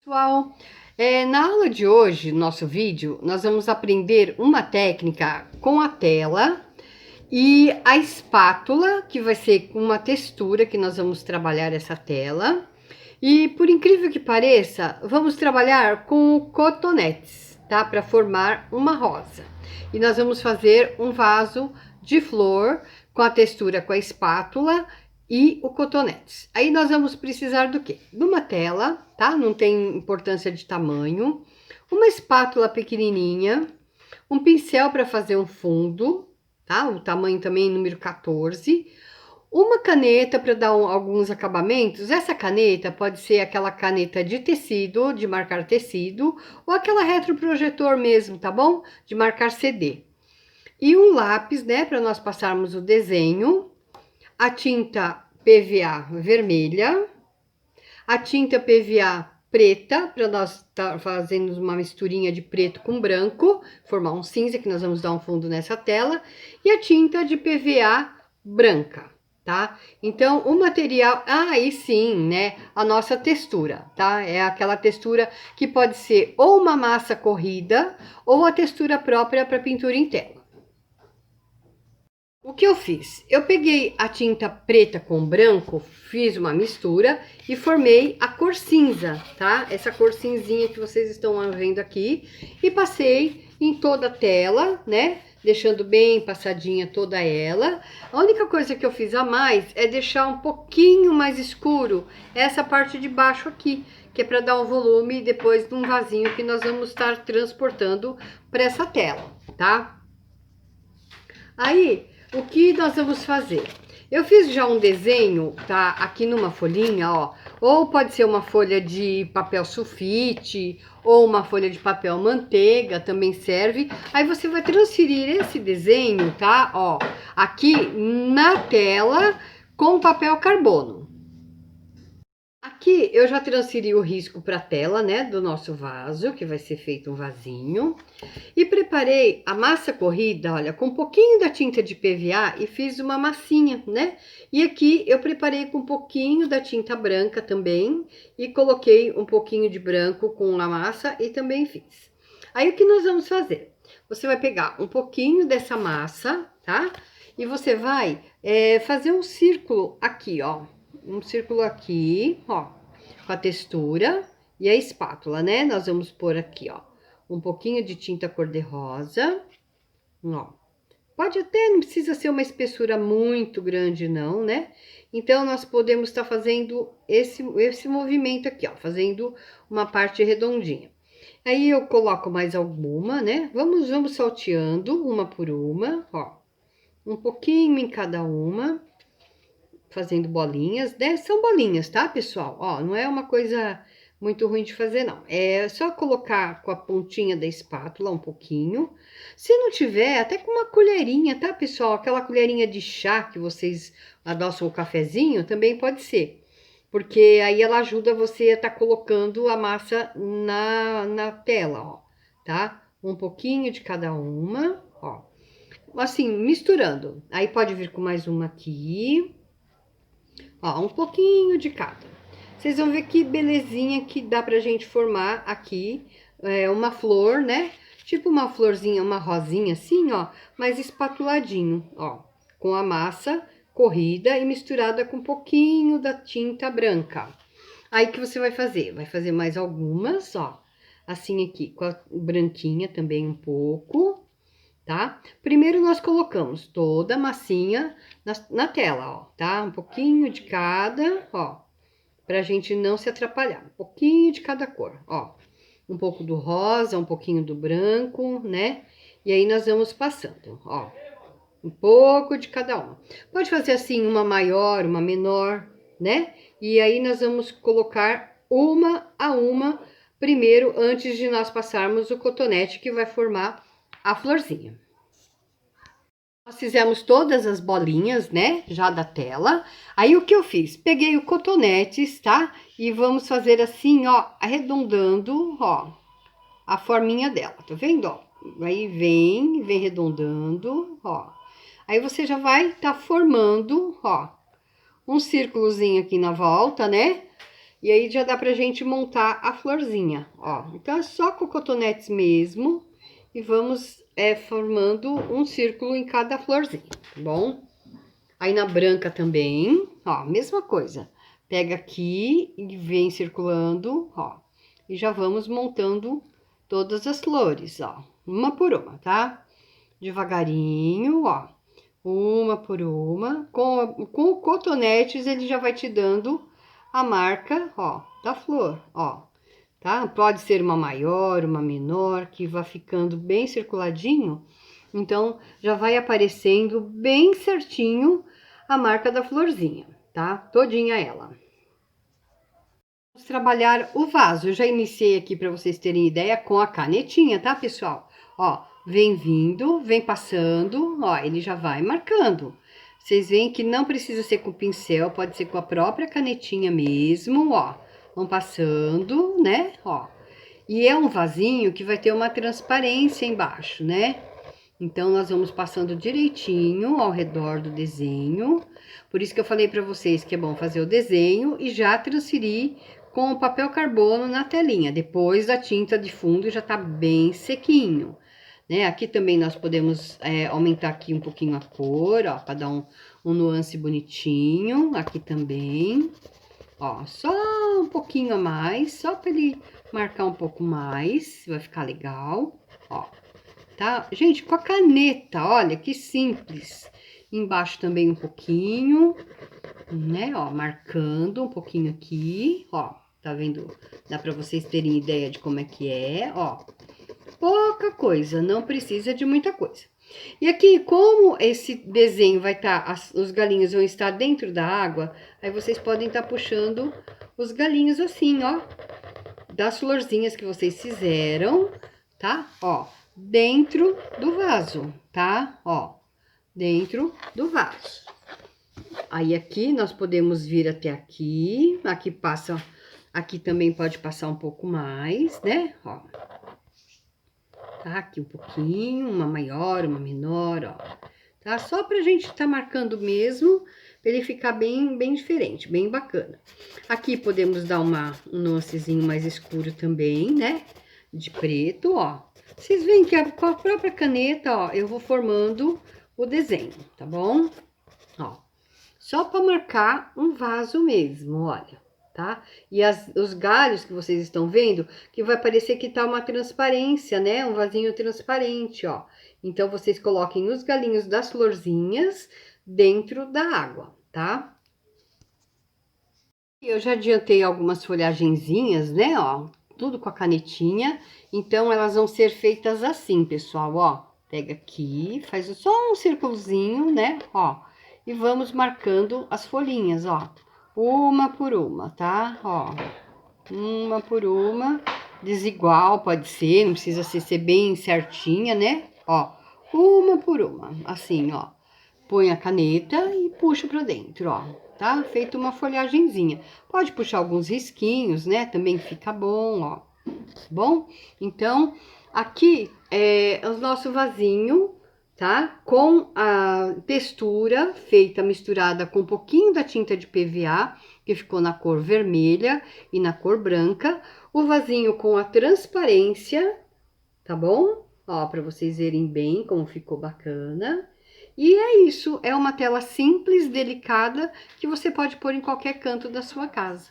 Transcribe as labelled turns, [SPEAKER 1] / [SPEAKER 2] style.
[SPEAKER 1] Pessoal, na aula de hoje, nosso vídeo, nós vamos aprender uma técnica com a tela e a espátula, que vai ser com uma textura que nós vamos trabalhar essa tela. E por incrível que pareça, vamos trabalhar com cotonetes, tá? Para formar uma rosa. E nós vamos fazer um vaso de flor com a textura com a espátula e o cotonete. Aí nós vamos precisar do quê? De uma tela, tá? Não tem importância de tamanho. Uma espátula pequenininha. Um pincel para fazer um fundo, tá? O tamanho também número 14. Uma caneta para dar alguns acabamentos. Essa caneta pode ser aquela caneta de tecido, de marcar tecido, ou aquela retroprojetor mesmo, tá bom? De marcar CD. E um lápis, né, para nós passarmos o desenho. A tinta PVA vermelha. A tinta PVA preta, para nós estar fazendo uma misturinha de preto com branco, formar um cinza, que nós vamos dar um fundo nessa tela. E a tinta de PVA branca. Tá? Então, o material, aí sim, né, a nossa textura, tá? É aquela textura que pode ser ou uma massa corrida ou a textura própria para pintura em tela. O que eu fiz? Eu peguei a tinta preta com branco, fiz uma mistura e formei a cor cinza, tá? Essa cor cinzinha que vocês estão vendo aqui e passei em toda a tela, né? Deixando bem passadinha toda ela. A única coisa que eu fiz a mais é deixar um pouquinho mais escuro essa parte de baixo aqui, que é para dar um volume depois de um vasinho que nós vamos estar transportando para essa tela, tá? Aí, o que nós vamos fazer? Eu fiz já um desenho, tá? Aqui numa folhinha, ó. Ou pode ser uma folha de papel sulfite, ou uma folha de papel manteiga, também serve. Aí você vai transferir esse desenho, tá? Ó, aqui na tela com papel carbono. Aqui eu já transferi o risco para a tela, né, do nosso vaso, que vai ser feito um vasinho. E preparei a massa corrida, olha, com um pouquinho da tinta de PVA e fiz uma massinha, né? E aqui eu preparei com um pouquinho da tinta branca também e coloquei um pouquinho de branco com a massa e também fiz. Aí o que nós vamos fazer? Você vai pegar um pouquinho dessa massa, tá? E você vai fazer um círculo aqui, ó. Um círculo aqui, ó, com a textura e a espátula, né? Nós vamos pôr aqui, ó, um pouquinho de tinta cor-de-rosa, ó. Pode até, não precisa ser uma espessura muito grande não, né? Então, nós podemos estar fazendo esse movimento aqui, ó, fazendo uma parte redondinha. Aí, eu coloco mais alguma, né? Vamos salteando uma por uma, ó. Um pouquinho em cada uma, fazendo bolinhas, né? São bolinhas, tá, pessoal? Ó, não é uma coisa muito ruim de fazer, não. É só colocar com a pontinha da espátula um pouquinho. Se não tiver, até com uma colherinha, tá, pessoal? Aquela colherinha de chá que vocês adoçam o cafezinho, também pode ser. Porque aí ela ajuda você a estar colocando a massa na tela, ó, tá? Um pouquinho de cada uma, ó. Assim, misturando. Aí pode vir com mais uma aqui. Ó, um pouquinho de cada. Vocês vão ver que belezinha que dá pra gente formar aqui uma flor, né? Tipo uma florzinha, uma rosinha assim, ó, mas espatuladinho, ó, com a massa corrida e misturada com um pouquinho da tinta branca. Aí que você vai fazer? Vai fazer mais algumas, ó, assim aqui, com a branquinha também um pouco, tá? Primeiro nós colocamos toda a massinha na tela, ó, tá? Um pouquinho de cada, ó, pra gente não se atrapalhar. Um pouquinho de cada cor, ó. Um pouco do rosa, um pouquinho do branco, né? E aí nós vamos passando, ó. Um pouco de cada uma. Pode fazer assim, uma maior, uma menor, né? E aí nós vamos colocar uma a uma primeiro, antes de nós passarmos o cotonete que vai formar a florzinha. Nós fizemos todas as bolinhas, né, já da tela. Aí, o que eu fiz? Peguei o cotonete, tá? E vamos fazer assim, ó, arredondando, ó, a forminha dela, tá vendo, ó? Aí, vem arredondando, ó. Aí, você já vai tá formando, ó, um círculozinho aqui na volta, né? E aí já dá pra gente montar a florzinha, ó. Então é só com cotonetes mesmo e vamos formando um círculo em cada florzinha, tá bom? Aí na branca também, ó, mesma coisa. Pega aqui e vem circulando, ó. E já vamos montando todas as flores, ó. Uma por uma, tá? Devagarinho, ó. Uma por uma. Com o cotonetes, ele já vai te dando a marca, ó, da flor, ó. Tá? Pode ser uma maior, uma menor, que vai ficando bem circuladinho. Então, já vai aparecendo bem certinho a marca da florzinha, tá? Todinha ela. Vamos trabalhar o vaso. Eu já iniciei aqui para vocês terem ideia com a canetinha, tá, pessoal? Ó, vem vindo, vem passando, ó, ele já vai marcando. Vocês veem que não precisa ser com pincel, pode ser com a própria canetinha mesmo, ó. Vão passando, né, ó. E é um vasinho que vai ter uma transparência embaixo, né? Então, nós vamos passando direitinho ao redor do desenho. Por isso que eu falei para vocês que é bom fazer o desenho e já transferir com o papel carbono na telinha. Depois a tinta de fundo já tá bem sequinho, né? Aqui também nós podemos aumentar aqui um pouquinho a cor, ó, para dar um nuance bonitinho. Aqui também, ó, só um pouquinho a mais, só para ele marcar um pouco mais, vai ficar legal, ó. Tá? Gente, com a caneta, olha que simples. Embaixo também um pouquinho, né? Ó, marcando um pouquinho aqui, ó. Tá vendo? Dá pra vocês terem ideia de como é que é, ó. Pouca coisa, não precisa de muita coisa. E aqui, como esse desenho vai estar, os galinhos vão estar dentro da água, aí vocês podem estar puxando os galinhos assim, ó. Das florzinhas que vocês fizeram, tá? Ó, dentro do vaso, tá? Ó, dentro do vaso. Aí aqui nós podemos vir até aqui, aqui passa, aqui também pode passar um pouco mais, né? Ó. Tá aqui um pouquinho, uma maior, uma menor, ó. Tá? Só pra gente tá marcando mesmo, pra ele ficar bem diferente, bem bacana. Aqui podemos dar um nuancezinho mais escuro também, né? De preto, ó. Vocês veem que com a própria caneta, ó, eu vou formando o desenho, tá bom? Ó, só para marcar um vaso mesmo, olha, tá? E os galhos que vocês estão vendo, que vai parecer que tá uma transparência, né? Um vasinho transparente, ó. Então, vocês coloquem os galinhos das florzinhas dentro da água, tá? Eu já adiantei algumas folhagenzinhas, né, ó, tudo com a canetinha. Então, elas vão ser feitas assim, pessoal, ó. Pega aqui, faz só um círculozinho, né, ó. E vamos marcando as folhinhas, ó. Uma por uma, tá? Ó, uma por uma. Desigual, pode ser, não precisa ser bem certinha, né? Ó, uma por uma, assim, ó. Põe a caneta e puxa pra dentro, ó. Tá? Feito uma folhagenzinha. Pode puxar alguns risquinhos, né? Também fica bom, ó. Bom? Então, aqui é o nosso vasinho, tá? Com a textura feita, misturada com um pouquinho da tinta de PVA, que ficou na cor vermelha e na cor branca. O vasinho com a transparência, tá bom? Ó, para vocês verem bem como ficou bacana. E é isso, é uma tela simples, delicada, que você pode pôr em qualquer canto da sua casa.